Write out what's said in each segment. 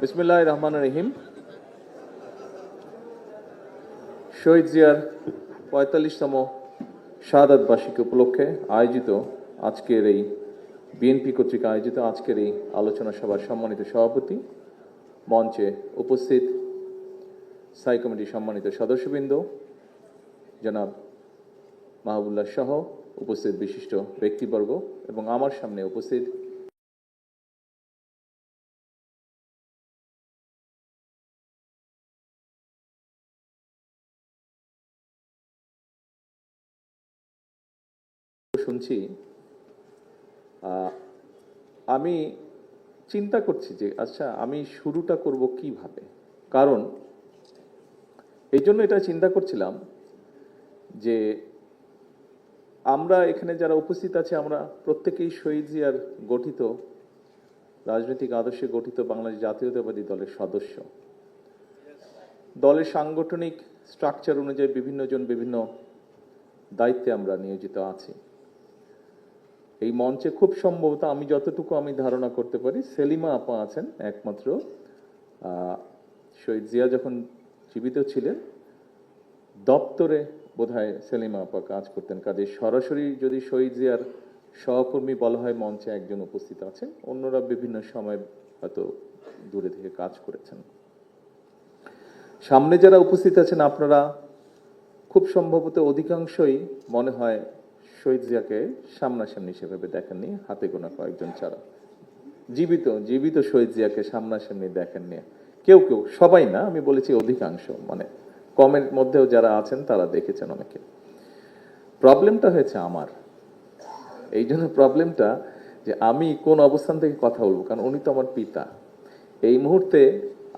বিসমিল্লাহির রহমানির রহিম। শহীদ জিয়ার ৪৫তম শাহাদাত বার্ষিকী উপলক্ষে আয়োজিত আজকের এই বিএনপি কর্তৃক আয়োজিত আজকের এই আলোচনা সভার সম্মানিত সভাপতি, মঞ্চে উপস্থিত স্থায়ী কমিটির সম্মানিত সদস্যবৃন্দ, জনাব মাহবুবুল্লাহ সহ উপস্থিত বিশিষ্ট ব্যক্তিবর্গ এবং আমার সামনে উপস্থিত শুনছি, আমি চিন্তা করছি যে আচ্ছা আমি শুরুটা করব কিভাবে। কারণ এই জন্য এটা চিন্তা করছিলাম যে আমরা এখানে যারা উপস্থিত আছে আমরা প্রত্যেকেই শহীদ জিয়ার গঠিত রাজনৈতিক আদর্শে গঠিত বাংলাদেশ জাতীয়তাবাদী দলের সদস্য। দলের সাংগঠনিক স্ট্রাকচার অনুযায়ী বিভিন্ন জন বিভিন্ন দায়িত্বে আমরা নিয়োজিত আছি। এই মঞ্চে খুব সম্ভবত আমি যতটুকু ধারণা করতে পারি সেলিমা আপা আছেন একমাত্র। শহীদ জিয়া যখন জীবিত ছিলেন দপ্তরে বোধহয় সেলিমা আপা কাজ করতেন, কাজে সরাসরি যদি শহীদ জিয়ার সহকর্মী বলা হয় মঞ্চে একজন উপস্থিত আছেন, অন্যরা বিভিন্ন সময় হয়তো দূরে থেকে কাজ করেছেন। সামনে যারা উপস্থিত আছেন আপনারা খুব সম্ভবত অধিকাংশই মনে হয় শহীদ জিয়াকে সামনাসামনি সেভাবে দেখেননি, হাতে গোনা কয়েকজন ছাড়া। জীবিত শহীদ জিয়াকে সামনাসামনি দেখেননি কেউ কেউ, সবাই না, আমি বলেছি অধিকাংশ, মানে কমের মধ্যেও যারা আছেন তারা দেখেছেন অনেকে। প্রবলেমটা হয়েছে আমার, এই জন্য প্রবলেমটা যে আমি কোন অবস্থান থেকে কথা বলবো, কারণ উনি তো আমার পিতা। এই মুহূর্তে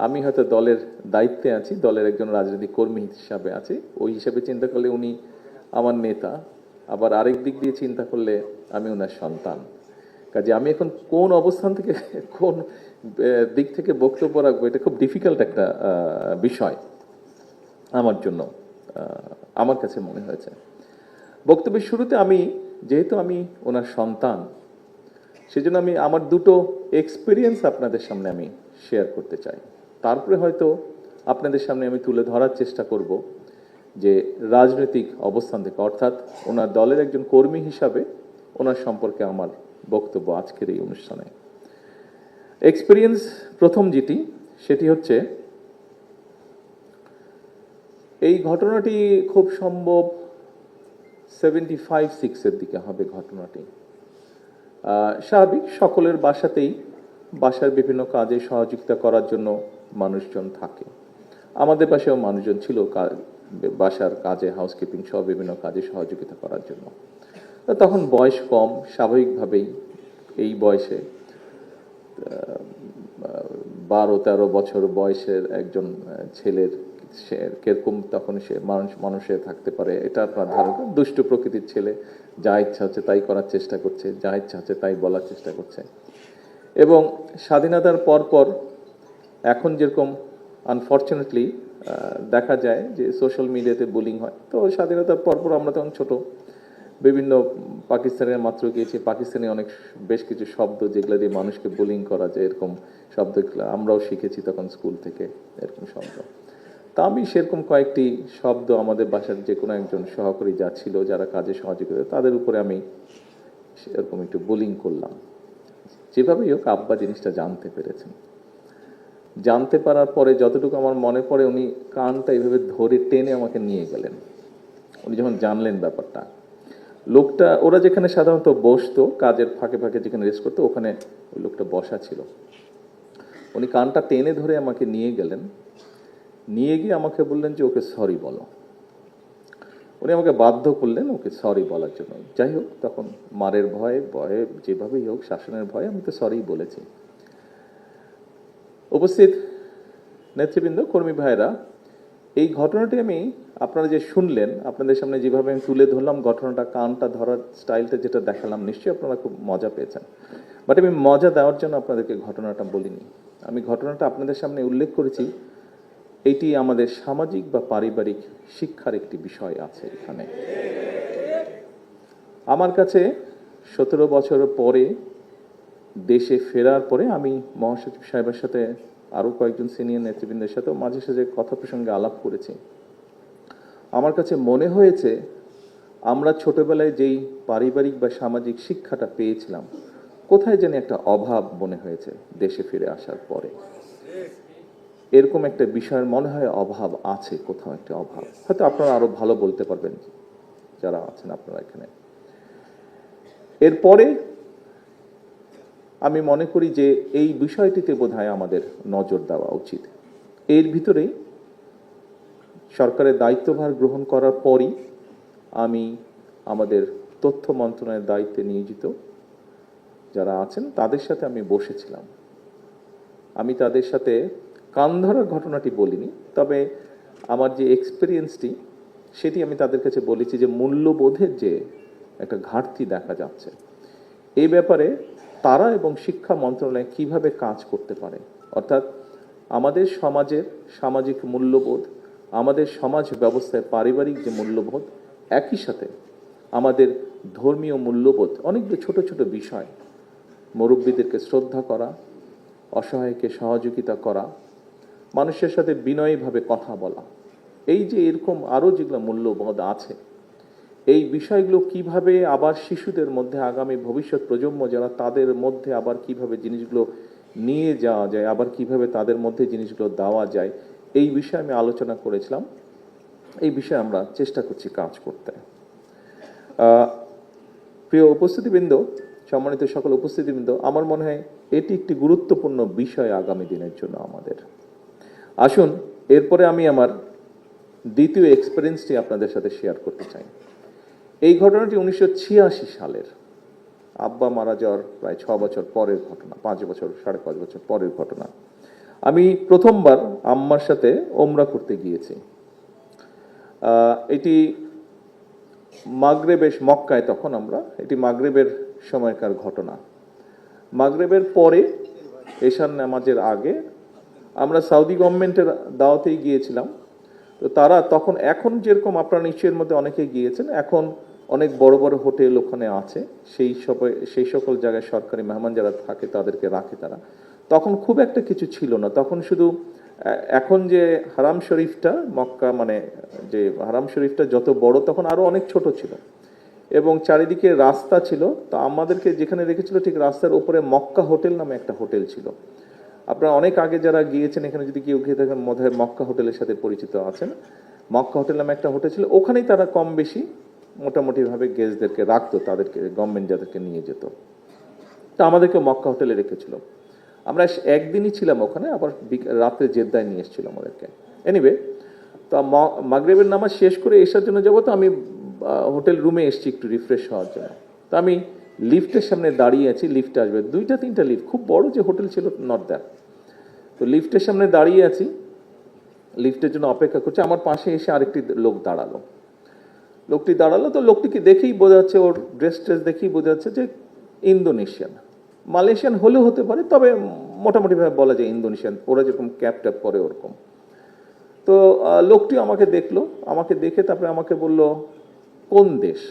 আমি হয়তো দলের দায়িত্বে আছি, দলের একজন রাজনৈতিক কর্মী হিসাবে আছি, ওই হিসাবে চিন্তা করলে উনি আমার নেতা, আবার আরেক দিক দিয়ে চিন্তা করলে আমি ওনার সন্তান। কাজে আমি এখন কোন অবস্থান থেকে কোন দিক থেকে বক্তব্য রাখবো এটা খুব ডিফিকাল্ট একটা বিষয় আমার জন্য, আমার কাছে মনে হয়েছে। বক্তব্যের শুরুতে যেহেতু আমি ওনার সন্তান, সেজন্য আমি আমার দুটো এক্সপিরিয়েন্স আপনাদের সামনে আমি শেয়ার করতে চাই। তারপরে হয়তো আপনাদের সামনে আমি তুলে ধরার চেষ্টা করব যে রাজনৈতিক অবস্থান থেকে, অর্থাৎ ওনার দলের একজন কর্মী হিসাবে ওনার সম্পর্কে আমার বক্তব্য আজকের এই অনুষ্ঠানে। এক্সপিরিয়েন্স প্রথম যেটি, সেটি হচ্ছে এই ঘটনাটি খুব সম্ভব 75-6 দিকে হবে ঘটনাটি। স্বাভাবিক, সকলের বাসার বিভিন্ন কাজে সহযোগিতা করার জন্য মানুষজন থাকে। আমাদের পাশেও মানুষজন ছিল বাসার কাজে, হাউসকিপিং সহ বিভিন্ন কাজে সহযোগিতা করার জন্য। তখন বয়স কম, স্বাভাবিকভাবেই এই বয়সে 12-13 বছর বয়সের একজন ছেলের সে কিরকম তখন সে মানুষে থাকতে পারে এটা আপনার ধারণা। দুষ্ট প্রকৃতির ছেলে, যা ইচ্ছা হচ্ছে তাই করার চেষ্টা করছে, যা ইচ্ছা হচ্ছে তাই বলার চেষ্টা করছে। এবং স্বাধীনতার পরপর এখন যেরকম আনফর্চুনেটলি দেখা যায় যে সোশ্যাল মিডিয়াতে বুলিং হয়, তো স্বাধীনতার পরপর আমরা তখন ছোট, বিভিন্ন পাকিস্তানের মাত্র গিয়েছি, পাকিস্তানি বেশ কিছু শব্দ যেগুলো দিয়ে মানুষকে বুলিং করা যায়, এরকম শব্দ আমরাও শিখেছি তখন স্কুল থেকে, এরকম শব্দ। তা আমি সেরকম কয়েকটি শব্দ আমাদের বাসার যে কোনো একজন সহকারী যা ছিল, যারা কাজে সহযোগিতা, তাদের উপরে আমি সেরকম একটু বুলিং করলাম। যেভাবেই হোক আব্বা জিনিসটা জানতে পেরেছেন। জানতে পারার পরে যতটুকু আমার মনে পড়ে, উনি কানটা এইভাবে ধরে টেনে আমাকে নিয়ে গেলেন। উনি যখন জানলেন ব্যাপারটা, লোকটা, ওরা যেখানে সাধারণত বসতো কাজের ফাঁকে ফাঁকে যেখানে রেস্ট করতো, ওখানে ওই লোকটা বসা ছিল। উনি কানটা টেনে ধরে আমাকে নিয়ে গেলেন, নিয়ে গিয়ে আমাকে বললেন যে ওকে সরি বলো। উনি আমাকে বাধ্য করলেন ওকে সরি বলার জন্য। যাই হোক, তখন মারের ভয়ে যেভাবেই হোক, শাসনের ভয়ে আমি তো সরি বলেছি। উপস্থিত নেতৃবৃন্দ, কর্মী ভাইরা, এই ঘটনাটি আপনারা যে শুনলেন, আপনাদের সামনে যেভাবে আমি তুলে ধরলাম ঘটনাটা, কানটা ধরার স্টাইলটা যেটা দেখালাম, নিশ্চয়ই আপনারা খুব মজা পেয়েছেন। বাট আমি মজা দেওয়ার জন্য আপনাদেরকে ঘটনাটা বলিনি। আমি ঘটনাটা আপনাদের সামনে উল্লেখ করেছি, এইটি আমাদের সামাজিক বা পারিবারিক শিক্ষার একটি বিষয় আছে এখানে। আমার কাছে 17 বছর পরে দেশে ফেরার পরে আমি মহাসচিব সাহেবের সাথে আরও কয়েকজন সিনিয়র নেতৃবৃন্দের সাথেও মাঝে সাঝে কথা প্রসঙ্গে আলাপ করেছি। আমার কাছে মনে হয়েছে আমরা ছোটবেলায় যেই পারিবারিক বা সামাজিক শিক্ষাটা পেয়েছিলাম, কোথায় যেন একটা অভাব মনে হয়েছে দেশে ফিরে আসার পরে। এরকম একটা বিষয়ের মনে হয় অভাব আছে, কোথাও একটা অভাব। হয়তো আপনারা আরো ভালো বলতে পারবেন যারা আছেন আপনারা এখানে। এরপরে আমি মনে করি যে এই বিষয়টিতে বোধহয় আমাদের নজর দেওয়া উচিত। এর ভিতরেই সরকারের দায়িত্বভার গ্রহণ করার পরই আমি আমাদের তথ্য মন্ত্রণালয়ের দায়িত্বে নিয়োজিত যারা আছেন তাদের সাথে আমি বসেছিলাম। আমি তাদের সাথে কান ধরার ঘটনাটি বলিনি, তবে আমার যে এক্সপিরিয়েন্সটি সেটি আমি তাদের কাছে বলেছি যে মূল্যবোধের যে একটা ঘাটতি দেখা যাচ্ছে, এই ব্যাপারে তারা এবং শিক্ষা মন্ত্রণালয় কিভাবে কাজ করতে পারে। অর্থাৎ আমাদের সমাজের সামাজিক মূল্যবোধ, আমাদের সমাজ ব্যবস্থায় পারিবারিক যে মূল্যবোধ, একই সাথে আমাদের ধর্মীয় মূল্যবোধ, অনেকগুলো ছোট ছোট বিষয়, মুরব্বীদেরকে শ্রদ্ধা করা, অসহায়কে সহযোগিতা করা, মানুষের সাথে বিনয়ীভাবে কথা বলা, এই যে এরকম আরও যেগুলো মূল্যবোধ আছে, এই বিষয়গুলো কিভাবে আবার শিশুদের মধ্যে, আগামী ভবিষ্যৎ প্রজন্ম যারা, তাদের মধ্যে আবার কিভাবে জিনিসগুলো নিয়ে যাওয়া যায়, আবার কিভাবে তাদের মধ্যে জিনিসগুলো দেওয়া যায়, এই বিষয়ে আমি আলোচনা করেছিলাম। এই বিষয়ে আমরা চেষ্টা করছি কাজ করতে। প্রিয় উপস্থিতিবৃন্দ, সম্মানিত সকল উপস্থিতিবৃন্দ, আমার মনে হয় এটি একটি গুরুত্বপূর্ণ বিষয় আগামী দিনের জন্য আমাদের। আসুন এরপরে আমি আমার দ্বিতীয় এক্সপিরিয়েন্সটি আপনাদের সাথে শেয়ার করতে চাই। এই ঘটনাটি 1986 সালের, আব্বা মারা যাওয়ার প্রায় 6 বছর পরের ঘটনা, 5 বছর 5.5 বছর পরের ঘটনা। আমি প্রথমবার আম্মার সাথে ওমরা করতে গিয়েছি। এটি মাগরেবের, মক্কায় তখন আমরা, এটি মাগরেবের সময়কার ঘটনা। মাগরেবের পরে এশার নামাজের আগে আমরা সৌদি গভর্নমেন্টের দাওয়াতেই গিয়েছিলাম। তো তারা তখন, এখন যেরকম আপনারা নিশ্চয়ের মধ্যে অনেকে গিয়েছেন, এখন অনেক বড় বড় হোটেল ওখানে আছে, সেই সকল জায়গায় সরকারি মেহমান যারা থাকে তাদেরকে রাখে তারা। তখন খুব একটা কিছু ছিল না, তখন শুধু এখন যে হারাম শরীফটা, মক্কা মানে যে হারাম শরীফটা যত বড়, তখন আরো অনেক ছোট ছিল এবং চারিদিকে রাস্তা ছিল। তো আমাদেরকে যেখানে রেখেছিল ঠিক রাস্তার উপরে মক্কা হোটেল নামে একটা হোটেল ছিল। আপনারা অনেক আগে যারা গিয়েছেন এখানে যদি কেউ গিয়ে থাকেন, মনে হয় মক্কা হোটেলের সাথে পরিচিত আছেন। মক্কা হোটেল নামে একটা হোটেল ছিল, ওখানেই তারা কম বেশি মোটামুটিভাবে গেস্টদেরকে রাখতো, তাদেরকে গভর্নমেন্ট যাদেরকে নিয়ে যেত। তো আমাদেরকে মক্কা হোটেলে রেখেছিল। আমরা একদিনই ছিলাম ওখানে, আবার রাত্রে জেদ্দায় নিয়ে এসেছিল আমাদেরকে। এনিওয়ে, তো মাগরিবের নামাজ শেষ করে এসার জন্য যাবো, তো আমি হোটেল রুমে এসেছি একটু রিফ্রেশ হওয়ার জন্য। তো আমি লিফটের সামনে দাঁড়িয়ে আছি, লিফট আসবে, 2-3টা লিফট, খুব বড় যে হোটেল ছিল নট দ্যাট। তো লিফটের সামনে দাঁড়িয়ে আছি, লিফটের জন্য অপেক্ষা করছি। আমার পাশে এসে আরেকটি লোক দাঁড়ালো। লোকটি দাঁড়ালো, তো লোকটিকে দেখেই বোঝা যাচ্ছে, ওর ড্রেস দেখেই বোঝা যাচ্ছে যে ইন্দোনেশিয়ান, মালয়েশিয়ান হলেও হতে পারে, তবে মোটামুটিভাবে বলা যায় ইন্দোনেশিয়ান, ওরা যেরকম ক্যাপ ট্যাপ পরে ওরকম। তো লোকটি আমাকে দেখলো, আমাকে দেখে তারপরে আমাকে বলল কোন দেশ,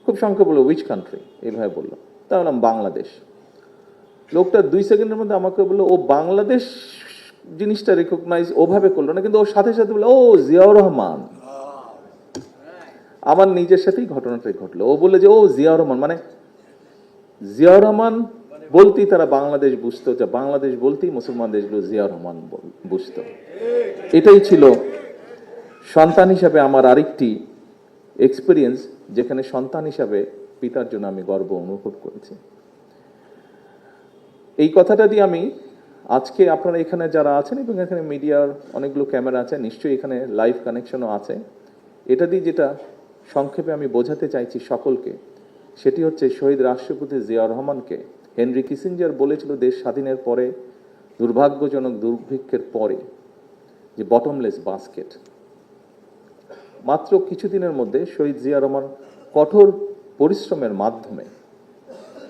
খুব সংক্ষেপে বললো উইচ কান্ট্রি, এইভাবে বললো। তা বললাম বাংলাদেশ। লোকটা 2 সেকেন্ডের মধ্যে আমাকে বললো ও বাংলাদেশ জিনিসটা রেকগনাইজ ওভাবে করলো না, কিন্তু ওর সাথে সাথে বললো ও জিয়াউর রহমান। আমার নিজের সাথেই ঘটনাটাই ঘটলো। ও বললো যে ও জিয়াউর রহমান, মানে জিয়াউর রহমান বলতেই তারা বাংলাদেশ বুঝতো, যে বাংলাদেশ বলতেই মুসলমান দেশগুলো জিয়াউর রহমান বুঝতো। এটাই ছিল সন্তান হিসাবে আমার আরেকটি এক্সপিরিয়েন্স, যেখানে সন্তান হিসাবে পিতার জন্য আমি গর্ব অনুভব করেছি। এই কথাটা দিয়ে আমি আজকে আপনারা এখানে যারা আছেন, এবং এখানে মিডিয়ার অনেকগুলো ক্যামেরা আছে, নিশ্চয়ই এখানে লাইভ কানেকশনও আছে, এটা দিয়ে যেটা সংক্ষেপে আমি বোঝাতে চাইছি সকলকে, সেটি হচ্ছে শহীদ রাষ্ট্রপতি জিয়াউর রহমানকে হেনরি কিসিঞ্জার বলেছিল দেশ স্বাধীনের পরে, দুর্ভাগ্যজনক দুর্ভিক্ষের পরে, যে বটমলেস বাস্কেট। মাত্র কিছুদিনের মধ্যে শহীদ জিয়া রহমান কঠোর পরিশ্রমের মাধ্যমে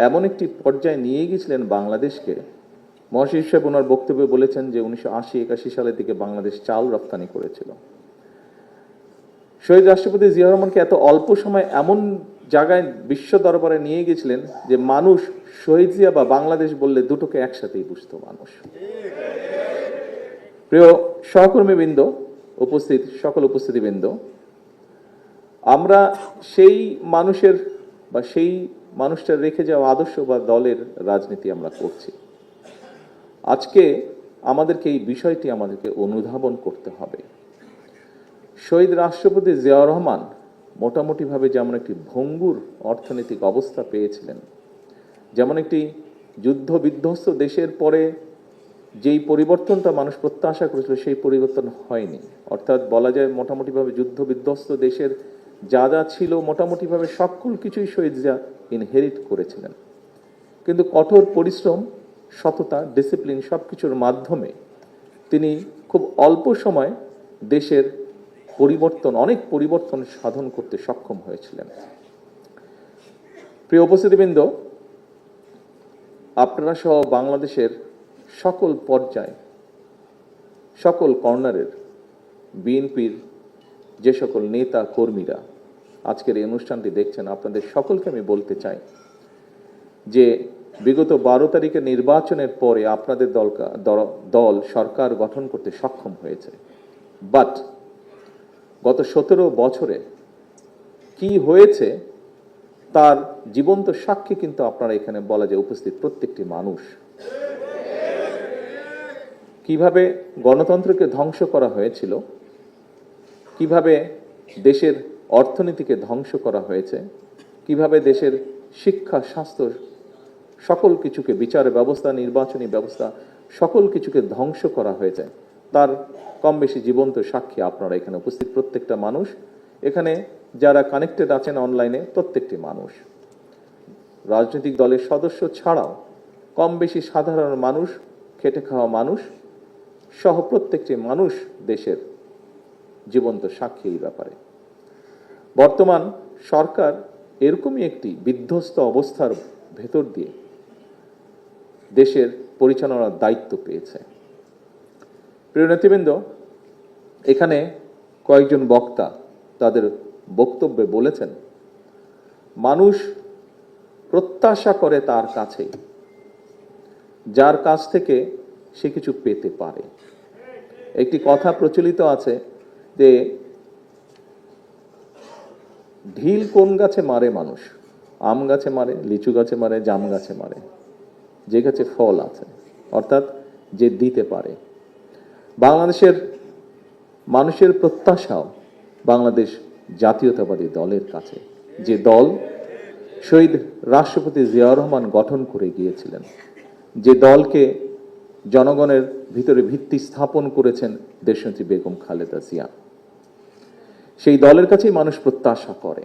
এমন একটি পর্যায়ে নিয়ে গিয়েছিলেন বাংলাদেশকে। মহাশির সাহেব ওনার বক্তব্যে বলেছেন যে 1980-81 সালের দিকে বাংলাদেশ চাল রপ্তানি করেছিল। শহীদ রাষ্ট্রপতি জিয়া রহমানকে এত অল্প সময় এমন জায়গায় বিশ্ব দরবারে নিয়ে গেছিলেন যে মানুষ শহীদ জিয়া বা বাংলাদেশ বললে দুটোকে একসাথেই বুঝতো মানুষ। প্রিয় সহকর্মীবৃন্দ, উপস্থিত সকল উপস্থিতিবৃন্দ, আমরা সেই মানুষের বা সেই মানুষটার রেখে যাওয়া আদর্শ বা দলের রাজনীতি আমরা করছি। আজকে আমাদেরকে এই বিষয়টি আমাদেরকে অনুধাবন করতে হবে। শহীদ রাষ্ট্রপতি জিয়াউর রহমান মোটামুটিভাবে যেমন একটি ভঙ্গুর অর্থনৈতিক অবস্থা পেয়েছিলেন, যেমন একটি যুদ্ধ বিধ্বস্ত দেশের পরে যেই পরিবর্তনটা মানুষ প্রত্যাশা করেছিল সেই পরিবর্তন হয়নি। অর্থাৎ বলা যায় মোটামুটিভাবে যুদ্ধ বিধ্বস্ত দেশের যা যা ছিল মোটামুটিভাবে সকল কিছুই শহীদ জিয়া ইনহেরিট করেছিলেন। কিন্তু কঠোর পরিশ্রম, সততা, ডিসিপ্লিন সব কিছুর মাধ্যমে তিনি খুব অল্প সময় দেশের পরিবর্তন, অনেক পরিবর্তন সাধন করতে সক্ষম হয়েছিলেন। প্রিয় উপস্থিতিবৃন্দ, আপনারা সহ বাংলাদেশের সকল পর্যায়ে, সকল কর্নারের বিএনপির যে সকল নেতা কর্মীরা আজকের এই অনুষ্ঠানটি দেখছেন, আপনাদের সকলকে আমি বলতে চাই যে বিগত 12 তারিখের নির্বাচনের পরে আপনাদের দল সরকার গঠন করতে সক্ষম হয়েছে, বাট গত 17 বছরে কি হয়েছে তার জীবন্ত সাক্ষী কিন্তু আপনারা এখানে বলা যায় উপস্থিত প্রত্যেকটি মানুষ। কিভাবে গণতন্ত্রকে ধ্বংস করা হয়েছিল, কিভাবে দেশের অর্থনীতিকে ধ্বংস করা হয়েছে, কিভাবে দেশের শিক্ষা, স্বাস্থ্য সকল কিছুকে, বিচার ব্যবস্থা, নির্বাচনী ব্যবস্থা সকল কিছুকে ধ্বংস করা হয়েছে, তার কম বেশি জীবন্ত সাক্ষী আপনারা এখানে উপস্থিত প্রত্যেকটা মানুষ। এখানে যারা কানেক্টেড আছেন অনলাইনে প্রত্যেকটি মানুষ, রাজনৈতিক দলের সদস্য ছাড়াও কম বেশি সাধারণ মানুষ, খেটে খাওয়া মানুষ সহ প্রত্যেকটি মানুষ দেশের জীবন্ত সাক্ষী এই ব্যাপারে। বর্তমান সরকার এরকমই একটি বিধ্বস্ত অবস্থার ভেতর দিয়ে দেশের পরিচালনার দায়িত্ব পেয়েছে। প্রিয় নেতৃবৃন্দ, এখানে কয়েকজন বক্তা তাদের বক্তব্যে বলেছেন মানুষ প্রত্যাশা করে তার কাছে, যার কাছ থেকে সে কিছু পেতে পারে। একটি কথা প্রচলিত আছে যে ঢিল কোন গাছে মারে মানুষ? আম গাছে মারে, লিচু গাছে মারে, জাম গাছে মারে, যে গাছে ফল আছে, অর্থাৎ যে দিতে পারে। বাংলাদেশের মানুষের প্রত্যাশাও বাংলাদেশ জাতীয়তাবাদী দলের কাছে, যে দল শহীদ রাষ্ট্রপতি জিয়াউর রহমান গঠন করে গিয়েছিলেন, যে দলকে জনগণের ভিতরে ভিত্তি স্থাপন করেছেন দেশনেত্রী বেগম খালেদা জিয়া, সেই দলের কাছেই মানুষ প্রত্যাশা করে।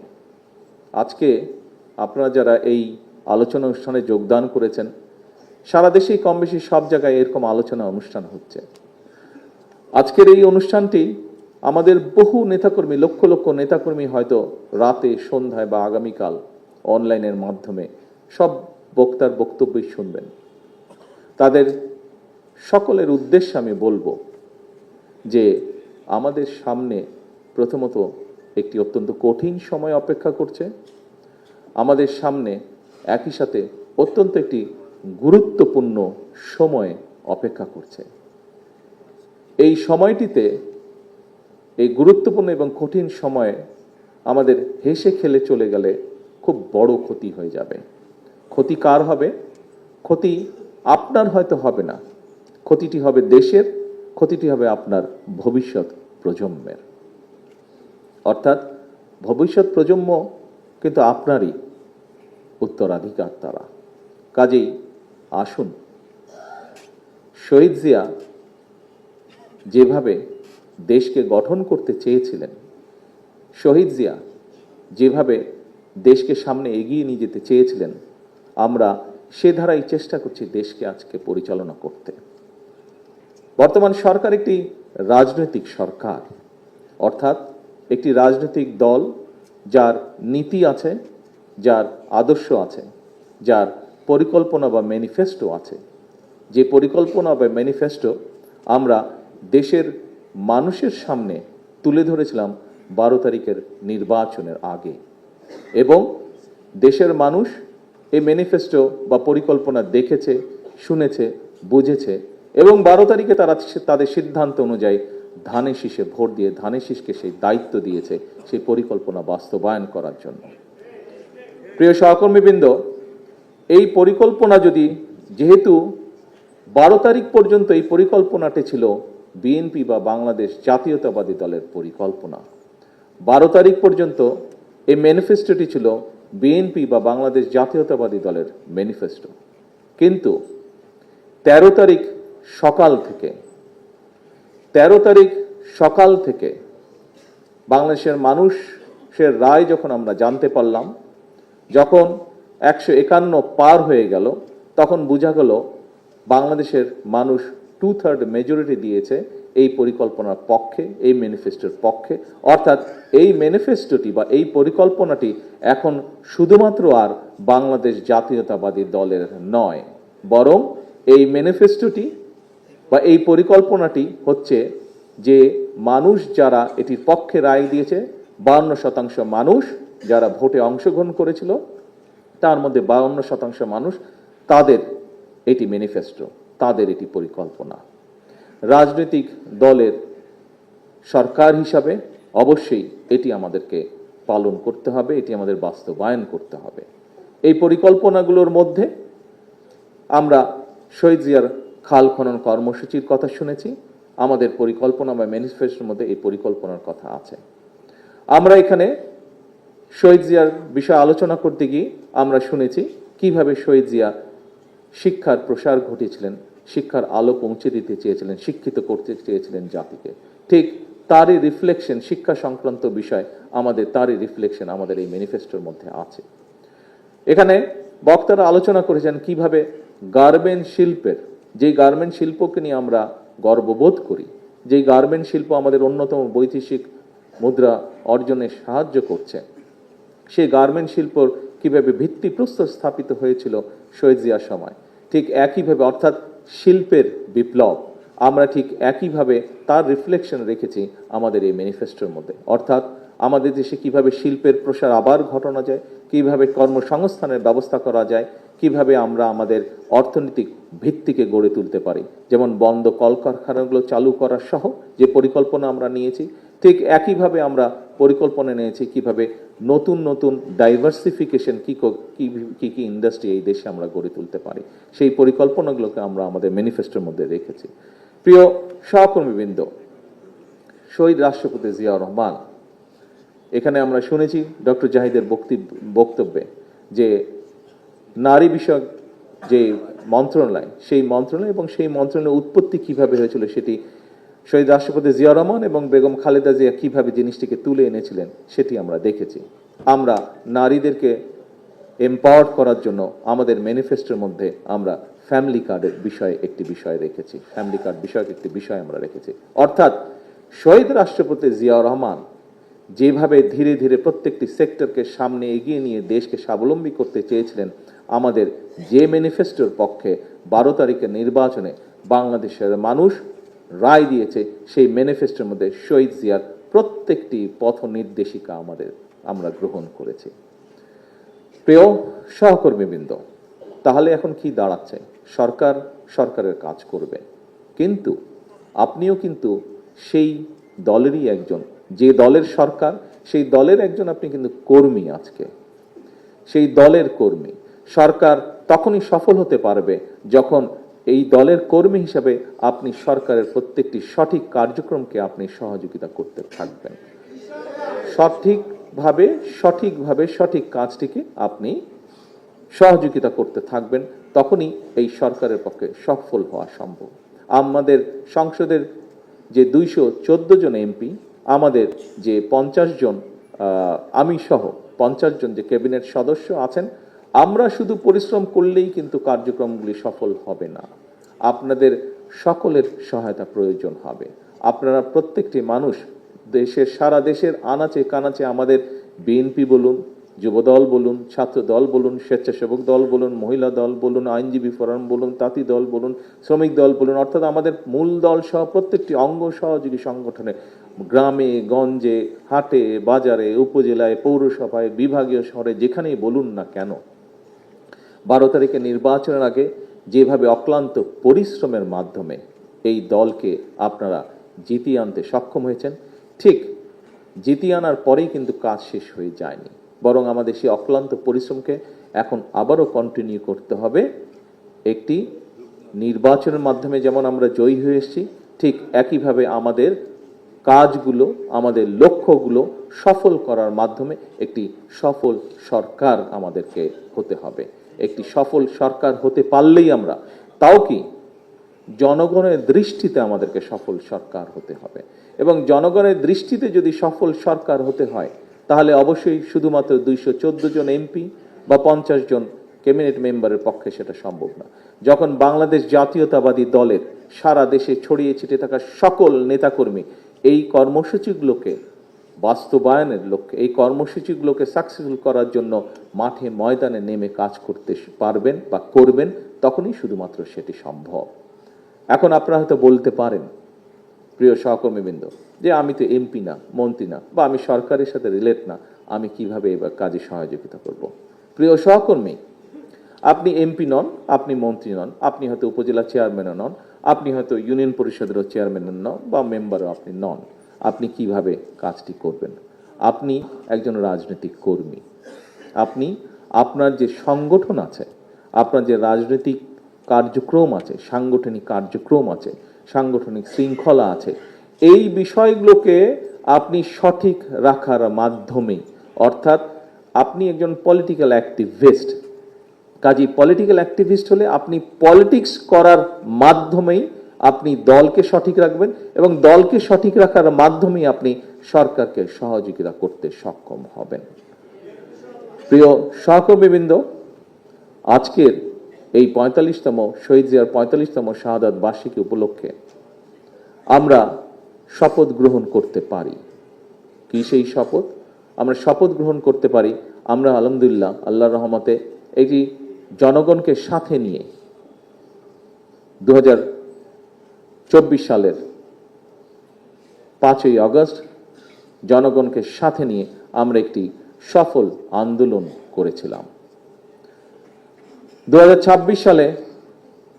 আজকে আপনারা যারা এই আলোচনা অনুষ্ঠানে যোগদান করেছেন, সারা দেশেই কম বেশি সব জায়গায় এরকম আলোচনা অনুষ্ঠান হচ্ছে। আজকের এই অনুষ্ঠানটি আমাদের বহু নেতাকর্মী, লক্ষ লক্ষ নেতাকর্মী হয়তো রাতে, সন্ধ্যায় বা আগামীকাল অনলাইনের মাধ্যমে সব বক্তার বক্তব্যই শুনবেন। তাদের সকলের উদ্দেশ্যে আমি বলবো যে আমাদের সামনে প্রথমত একটি অত্যন্ত কঠিন সময় অপেক্ষা করছে, আমাদের সামনে একই সাথে অত্যন্ত একটি গুরুত্বপূর্ণ সময় অপেক্ষা করছে। এই সময়টিতে, এই গুরুত্বপূর্ণ এবং কঠিন সময়ে আমাদের হেসে খেলে চলে গেলে খুব বড় ক্ষতি হয়ে যাবে। ক্ষতি কার হবে? ক্ষতি আপনার হয়তো হবে না, ক্ষতিটি হবে দেশের, ক্ষতিটি হবে আপনার ভবিষ্যৎ প্রজন্মের। অর্থাৎ ভবিষ্যৎ প্রজন্ম কিন্তু আপনারই উত্তরাধিকার তারা। কাজেই আসুন, শহীদ জিয়া যেভাবে দেশকে গঠন করতে চেয়েছিলেন, শহীদ জিয়া যেভাবে দেশকে সামনে এগিয়ে নিয়ে যেতে চেয়েছিলেন, আমরা সে ধারাই চেষ্টা করছি দেশকে আজকে পরিচালনা করতে। বর্তমান সরকার একটি রাজনৈতিক সরকার, অর্থাৎ একটি রাজনৈতিক দল যার নীতি আছে, যার আদর্শ আছে, যার পরিকল্পনা বা ম্যানিফেস্টো আছে। যে পরিকল্পনা বা ম্যানিফেস্টো আমরা দেশের মানুষের সামনে তুলে ধরেছিলাম 12 তারিখের নির্বাচনের আগে, এবং দেশের মানুষ এই ম্যানিফেস্টো বা পরিকল্পনা দেখেছে, শুনেছে, বুঝেছে এবং 12 তারিখে তারা তাদের সিদ্ধান্ত অনুযায়ী ধানের শীষে ভোট দিয়ে ধানের শীষকে সেই দায়িত্ব দিয়েছে সেই পরিকল্পনা বাস্তবায়ন করার জন্য। প্রিয় সহকর্মীবৃন্দ, এই পরিকল্পনা যদি, যেহেতু 12 তারিখ পর্যন্ত এই পরিকল্পনাটি ছিল বিএনপি বা বাংলাদেশ জাতীয়তাবাদী দলের পরিকল্পনা, 12 তারিখ পর্যন্ত এই ম্যানিফেস্টোটি ছিল বিএনপি বা বাংলাদেশ জাতীয়তাবাদী দলের ম্যানিফেস্টো। কিন্তু 13 তারিখ সকাল থেকে বাংলাদেশের মানুষের রায় যখন আমরা জানতে পারলাম, যখন 151 পার হয়ে গেল, তখন বোঝা গেল বাংলাদেশের মানুষ 2/3 মেজরিটি দিয়েছে এই পরিকল্পনার পক্ষে, এই ম্যানিফেস্টোর পক্ষে। অর্থাৎ এই ম্যানিফেস্টোটি বা এই পরিকল্পনাটি এখন শুধুমাত্র আর বাংলাদেশ জাতীয়তাবাদী দলের নয়, বরং এই ম্যানিফেস্টোটি বা এই পরিকল্পনাটি হচ্ছে যে মানুষ যারা এটির পক্ষে রায় দিয়েছে, 52% মানুষ যারা ভোটে অংশগ্রহণ করেছিল, তার মধ্যে 52% মানুষ, তাদের এটি ম্যানিফেস্টো, তাদের এটি পরিকল্পনা। রাজনৈতিক দলের সরকার হিসাবে অবশ্যই এটি আমাদেরকে পালন করতে হবে, এটি আমাদের বাস্তবায়ন করতে হবে। এই পরিকল্পনাগুলোর মধ্যে আমরা শহীদ জিয়ার খাল খনন কর্মসূচির কথা শুনেছি, আমাদের পরিকল্পনা বা ম্যানিফেস্টোর মধ্যে এই পরিকল্পনার কথা আছে। আমরা এখানে শহীদ জিয়ার বিষয়ে আলোচনা করতে গিয়ে আমরা শুনেছি কিভাবে শহীদ জিয়া শিক্ষার প্রসার ঘটিয়েছিলেন, শিক্ষার আলো পৌঁছে দিতে চেয়েছিলেন, শিক্ষিত করতে চেয়েছিলেন জাতিকে। ঠিক তারই রিফ্লেকশন, শিক্ষা সংক্রান্ত বিষয় তারই রিফ্লেকশন আমাদের এই ম্যানিফেস্টোর মধ্যে আছে। এখানে বক্তারা আলোচনা করেছেন কিভাবে গার্মেন্ট শিল্পের, যেই গার্মেন্ট শিল্পকে নিয়ে আমরা গর্ববোধ করি, যেই গার্মেন্ট শিল্প আমাদের অন্যতম বৈদেশিক মুদ্রা অর্জনে সাহায্য করছে, সেই গার্মেন্ট শিল্পর কিভাবে ভিত্তিপ্রস্তর স্থাপিত হয়েছিল শহীদ জিয়ার সময়, ঠিক একইভাবে অর্থাৎ শিল্পের বিপ্লব আমরা ঠিক একইভাবে তার রিফ্লেকশন রেখেছি আমাদের এই ম্যানিফেস্টোর মধ্যে। অর্থাৎ আমাদের দেশে কিভাবে শিল্পের প্রসার আবার ঘটানো যায়, কিভাবে কর্মসংস্থানের ব্যবস্থা করা যায়, কিভাবে আমরা আমাদের অর্থনৈতিক ভিত্তিকে গড়ে তুলতে পারি, যেমন বন্ধ কলকারখানাগুলো চালু করা সহ যে পরিকল্পনা আমরা নিয়েছি, ঠিক একইভাবে আমরা পরিকল্পনা নিয়েছি কিভাবে নতুন নতুন ডাইভার্সিফিকেশন কি ইন্ডাস্ট্রি এই দেশে আমরা গড়ে তুলতে পারি, সেই পরিকল্পনাগুলোকে আমরা আমাদের ম্যানিফেস্টোর মধ্যে রেখেছি। প্রিয় সহকর্মীবৃন্দ, শহীদ রাষ্ট্রপতি জিয়াউর রহমান, এখানে আমরা শুনেছি ডক্টর জাহিদের বক্তব্যে যে নারী বিষয়ক যে মন্ত্রণালয়, সেই মন্ত্রণালয় এবং সেই মন্ত্রণালয়ের উৎপত্তি কিভাবে হয়েছিল সেটি শহীদ রাষ্ট্রপতি জিয়াউর রহমান এবং বেগম খালেদা জিয়া কিভাবে জিনিসটিকে তুলে এনেছিলেন সেটি আমরা দেখেছি। আমরা নারীদেরকে এম্পাওয়ার করার জন্য আমাদের ম্যানিফেস্টোর মধ্যে আমরা ফ্যামিলি কার্ডের বিষয়ে একটি বিষয় রেখেছি, ফ্যামিলি কার্ড বিষয়ক একটি বিষয় আমরা রেখেছি। অর্থাৎ শহীদ রাষ্ট্রপতি জিয়াউর রহমান যেভাবে ধীরে ধীরে প্রত্যেকটি সেক্টরকে সামনে এগিয়ে নিয়ে দেশকে স্বাবলম্বী করতে চেয়েছিলেন, আমাদের যে ম্যানিফেস্টোর পক্ষে 12 তারিখের নির্বাচনে বাংলাদেশের মানুষ রায় দিয়েছে, সেই ম্যানিফেস্টোর মধ্যে শহীদ জিয়ার প্রত্যেকটি পথ নির্দেশিকা আমরা গ্রহণ করেছি। প্রিয় সহকর্মীবৃন্দ, তাহলে এখন কি দাঁড়াচ্ছে? সরকারের কাজ করবে, কিন্তু আপনিও কিন্তু সেই দলেরই একজন, যে দলের সরকার সেই দলের একজন আপনি কিন্তু কর্মী। আজকে সেই দলের কর্মী সরকার তখনই সফল হতে পারবে যখন এই দলের কর্মী হিসাবে আপনি সরকারের প্রত্যেকটি সঠিক কার্যক্রমকে আপনি সহযোগিতা করতে থাকবেন, সঠিকভাবে সঠিক কাজটিকে আপনি সহযোগিতা করতে থাকবেন, তখনই এই সরকারের পক্ষে সফল হওয়া সম্ভব। আমাদের সংসদের যে 214 জন এমপি, আমাদের যে 50 জন, আমি সহ 50 জন যে ক্যাবিনেট সদস্য আছেন, আমরা শুধু পরিশ্রম করলেই কিন্তু কার্যক্রমগুলি সফল হবে না, আপনাদের সকলের সহায়তা প্রয়োজন হবে। আপনারা প্রত্যেকটি মানুষ, সারা দেশের আনাচে কানাচে আমাদের বিএনপি বলুন, যুবদল বলুন, ছাত্র দল বলুন, স্বেচ্ছাসেবক দল বলুন, মহিলা দল বলুন, আইনজীবী ফোরাম বলুন, তাঁতি দল বলুন, শ্রমিক দল বলুন, অর্থাৎ আমাদের মূল দল সহ প্রত্যেকটি অঙ্গ সহযোগী সংগঠনে গ্রামে গঞ্জে, হাটে, বাজারে, উপজেলায়, পৌরসভায়, বিভাগীয় শহরে যেখানেই বলুন না কেন, 12 তারিখে নির্বাচনের আগে যেভাবে অক্লান্ত পরিশ্রমের মাধ্যমে এই দলকে আপনারা জিতিয়ে আনতে সক্ষম হয়েছেন, ঠিক জিতিয়ে আনার পরেই কিন্তু কাজ শেষ হয়ে যায়নি, বরং আমাদের সেই অক্লান্ত পরিশ্রমকে এখন আবারও কন্টিনিউ করতে হবে। একটি নির্বাচনের মাধ্যমে যেমন আমরা জয়ী হয়ে এসেছি, ঠিক একইভাবে আমাদের কাজগুলো, আমাদের লক্ষ্যগুলো সফল করার মাধ্যমে একটি সফল সরকার আমাদেরকে হতে হবে। একটি সফল সরকার হতে পারলেই আমরা, তাও কি জনগণের দৃষ্টিতে আমাদেরকে সফল সরকার হতে হবে, এবং জনগণের দৃষ্টিতে যদি সফল সরকার হতে হয় তাহলে অবশ্যই শুধুমাত্র 214 জন এমপি বা 50 জন ক্যাবিনেট মেম্বারের পক্ষে সেটা সম্ভব না। যখন বাংলাদেশ জাতীয়তাবাদী দলের সারা দেশে ছড়িয়ে ছিটিয়ে থাকা সকল নেতাকর্মী এই কর্মসূচিগুলোকে বাস্তবায়নের লক্ষ্যে, এই কর্মসূচিগুলোকে সাকসেসফুল করার জন্য মাঠে ময়দানে নেমে কাজ করতে পারবেন বা করবেন, তখনই শুধুমাত্র সেটি সম্ভব। এখন আপনারা হয়তো বলতে পারেন, প্রিয় সহকর্মীবৃন্দ, যে আমি তো এমপি না, মন্ত্রী না, বা আমি সরকারের সাথে রিলেট না, আমি কিভাবে এবার কাজে সহযোগিতা করব। প্রিয় সহকর্মী, আপনি এমপি নন, আপনি মন্ত্রী নন, আপনি হয়তো উপজেলা চেয়ারম্যানও নন, আপনি হয়তো ইউনিয়ন পরিষদেরও চেয়ারম্যানও নন, বা মেম্বারও আপনি নন। আপনি কিভাবে কাজটি করবেন? আপনি একজন রাজনৈতিক কর্মী। আপনি আপনার যে সংগঠন আছে, আপনার যে রাজনৈতিক কার্যক্রম আছে, সাংগঠনিক কার্যক্রম আছে, সাংগঠনিক শৃঙ্খলা আছে, এই বিষয়গুলোকে আপনি সঠিক রাখার মাধ্যমে, অর্থাৎ আপনি একজন পলিটিক্যাল অ্যাক্টিভিস্ট। কাজী পলিটিক্যাল অ্যাক্টিভিস্ট হলে আপনি পলিটিক্স করার মাধ্যমেই আপনি দলকে সঠিক রাখবেন, এবং দলকে সঠিক রাখার মাধ্যমেই আপনি সরকারকে সহযোগিতা করতে সক্ষম হবেন। প্রিয় সহকর্মীবৃন্দ, আজকের এই 45তম শহীদ জিয়ার 45তম শাহাদাত বার্ষিকী উপলক্ষে আমরা শপথ গ্রহণ করতে পারি। কি সেই শপথ? আমরা শপথ গ্রহণ করতে পারি, আমরা আলহামদুলিল্লাহ আল্লাহর রহমতে এটি জনগণকে সাথে নিয়ে 2024 সালের 5ই আগস্ট জনগণকে সাথে নিয়ে আমরা একটি সফল আন্দোলন করেছিলাম। 2026 সালে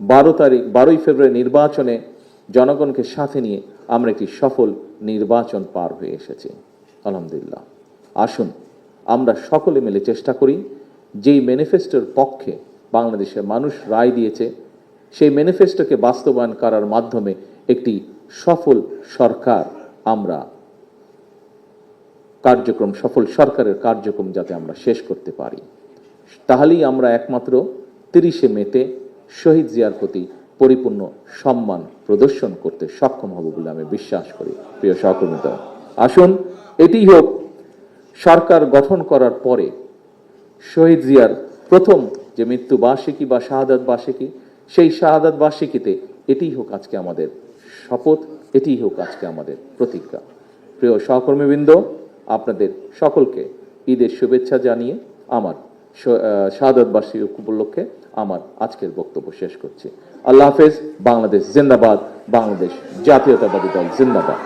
12ই ফেব্রুয়ারি নির্বাচনে জনগণকে সাথে নিয়ে আমরা একটি সফল নির্বাচন পার হয়ে এসেছি আলহামদুলিল্লাহ। আসুন আমরা সকলে মিলে চেষ্টা করি, যেই ম্যানিফেস্টোর পক্ষে বাংলাদেশের মানুষ রায় দিয়েছে, সেই ম্যানিফেস্টোকে বাস্তবায়ন করার মাধ্যমে একটি সফল সরকার আমরা কার্যক্রম, সফল সরকারের কার্যক্রম যাতে আমরা শেষ করতে পারি, তাহলেই আমরা একমাত্র 30শে মেতে শহীদ জিয়ার প্রতি পরিপূর্ণ সম্মান প্রদর্শন করতে সক্ষম হব বলে আমি বিশ্বাস করি। প্রিয় সহকর্মীরা, আসুন এটি হোক সরকার গঠন করার পরে শহীদ জিয়ার প্রথম যে মৃত্যু বার্ষিকী বা শাহাদাত বার্ষিকী, সেই শাহাদাত বার্ষিকীতে এটিই হোক আজকে আমাদের শপথ, এটিই হোক আজকে আমাদের প্রতিজ্ঞা। প্রিয় সহকর্মীবৃন্দ, আপনাদের সকলকে ঈদের শুভেচ্ছা জানিয়ে আমার শাহাদাত বার্ষিকী উপলক্ষে আমার আজকের বক্তব্য শেষ করছি। আল্লাহ হাফেজ। বাংলাদেশ জিন্দাবাদ, বাংলাদেশ জাতীয়তাবাদী দল জিন্দাবাদ।